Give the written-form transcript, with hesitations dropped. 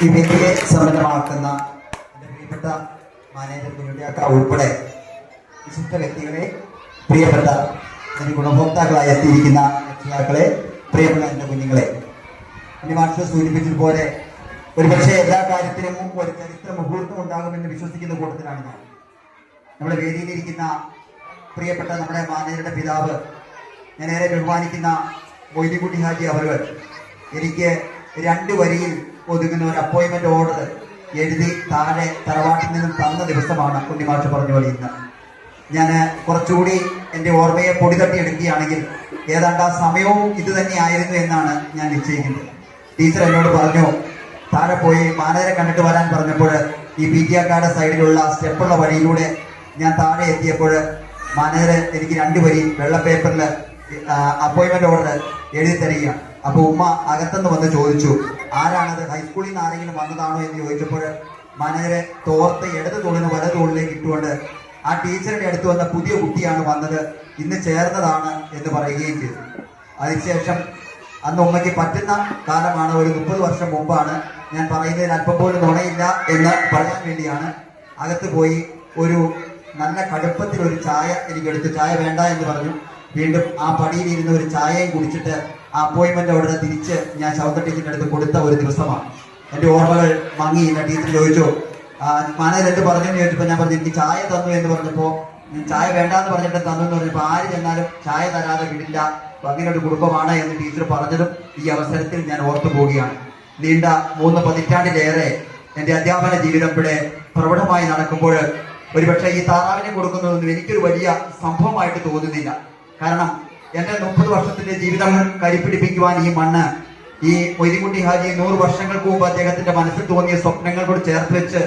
ഈ വ്യക്തിയെ സമ്പന്നമാക്കുന്ന എൻ്റെ പ്രിയപ്പെട്ട മാനേജർ കുഞ്ഞുട്ടിയാക്ക ഉൾപ്പെടെ വിശിഷ്ട വ്യക്തികളെ, പ്രിയപ്പെട്ട എൻ്റെ ഗുണഭോക്താക്കളായി എത്തിയിരിക്കുന്ന രക്ഷിതാക്കളെ, പ്രിയപ്പെട്ട എൻ്റെ കുഞ്ഞുങ്ങളെ, എൻ്റെ മാസ്റ്റർ സൂചിപ്പിച്ചതുപോലെ ഒരുപക്ഷെ എല്ലാ കാര്യത്തിനും ഒരു ചരിത്ര മുഹൂർത്തം ഉണ്ടാകുമെന്ന് വിശ്വസിക്കുന്ന കൂട്ടത്തിലാണ് ഞാൻ. നമ്മുടെ വേദിയിലിരിക്കുന്ന പ്രിയപ്പെട്ട നമ്മുടെ മാനേജറുടെ പിതാവ്, ഞാൻ ഏറെ ബഹുമാനിക്കുന്ന മൊയ്തീൻകുട്ടി ഹാജി അവർ എനിക്ക് 2 വരിയിൽ ഒതുങ്ങുന്ന ഒരു അപ്പോയിന്റ്മെന്റ് ഓർഡർ എഴുതി താഴെ തറവാട്ടിൽ നിന്നും തന്ന ദിവസമാണ് ഉണ്ണിമാഷ് പറഞ്ഞ പോലെ ഇന്ന്. ഞാൻ കുറച്ചുകൂടി എൻ്റെ ഓർമ്മയെ പൊടി തട്ടിയെടുക്കുകയാണെങ്കിൽ ഏതാണ്ട് ആ സമയവും ഇത് തന്നെയായിരുന്നു എന്നാണ് ഞാൻ നിശ്ചയിക്കുന്നത്. ടീച്ചർ എന്നോട് പറഞ്ഞു, താഴെ പോയി മാനേജരെ കണ്ടിട്ട് വരാൻ പറഞ്ഞപ്പോൾ ഈ പീറ്റിയാക്കാട് സൈഡിലുള്ള സ്റ്റെപ്പുള്ള വഴിയിലൂടെ ഞാൻ താഴെ എത്തിയപ്പോൾ മാനേജർ എനിക്ക് 2 വരി വെള്ള പേപ്പറിൽ അപ്പോയിന്റ്മെന്റ് ഓർഡർ എഴുതി തരിക. അപ്പൊ ഉമ്മ അകത്തുനിന്ന് വന്ന് ചോദിച്ചു, ആരാണത്, ഹൈസ്കൂളിൽ നിന്ന് ആരെങ്കിലും വന്നതാണോ എന്ന് ചോദിച്ചപ്പോൾ മാനേജരെ തോർത്ത് ഇടത് തോളിന് വലത് തോളിലേക്ക് ഇട്ടുകൊണ്ട് ആ ടീച്ചറുടെ അടുത്ത് വന്ന പുതിയ കുട്ടിയാണ് വന്നത്, ഇന്ന് ചേർന്നതാണ് എന്ന് പറയുകയും ചെയ്തു. അതിനുശേഷം അന്ന് ഉമ്മയ്ക്ക് പറ്റുന്ന കാലമാണ്, ഒരു 30 വർഷം മുമ്പാണ്. ഞാൻ പറയുന്നതിൽ അല്പം പോലും നുണയില്ല എന്ന് പറയാൻ വേണ്ടിയാണ് അകത്ത് പോയി ഒരു നല്ല കടുപ്പത്തിൽ ഒരു ചായ എനിക്കെടുത്തു. ചായ വേണ്ട എന്ന് പറഞ്ഞു. വീണ്ടും ആ പടിയിൽ ഇരുന്ന് ഒരു ചായയും കുടിച്ചിട്ട് ആ അപ്പോയിന്റ്മെന്റ് അവിടെ തിരിച്ച് ഞാൻ ശൗന്ദ ടീച്ചറിന്റെ അടുത്ത് കൊടുത്ത ഒരു ദിവസമാണ്. എൻ്റെ ഓർമ്മകൾ മങ്ങി. ടീച്ചർ ചോദിച്ചു, മാനേജർ എന്ത് പറഞ്ഞു എന്ന് ചോദിച്ചപ്പോൾ ഞാൻ പറഞ്ഞു, എനിക്ക് ചായ തന്നു എന്ന് പറഞ്ഞപ്പോൾ, ചായ വേണ്ടാന്ന് പറഞ്ഞിട്ട് തന്നു എന്ന് പറഞ്ഞപ്പോൾ, ആര് ചെന്നാലും ചായ തരാതെ വിടില്ല, അങ്ങനെ ഒരു കുടുംബമാണ് എന്ന് ടീച്ചർ പറഞ്ഞതും ഈ അവസരത്തിൽ ഞാൻ ഓർത്തു പോവുകയാണ്. നീണ്ട 3 പതിറ്റാണ്ടിലേറെ എൻ്റെ അധ്യാപന ജീവിതം ഇവിടെ പ്രൗഢമായി നടക്കുമ്പോൾ ഒരുപക്ഷെ ഈ താറാവിനെ കൊടുക്കുന്നതൊന്നും എനിക്കൊരു വലിയ സംഭവമായിട്ട് തോന്നുന്നില്ല. കാരണം എൻ്റെ 30 വർഷത്തിന്റെ ജീവിതം കരിപ്പിടിപ്പിക്കുവാൻ ഈ മണ്ണ്, ഈ മൊയ്തീൻകുട്ടി ഹാജി 100 വർഷങ്ങൾക്ക് മുമ്പ് അദ്ദേഹത്തിന്റെ മനസ്സിൽ തോന്നിയ സ്വപ്നങ്ങളോട് ചേർത്ത് വെച്ച്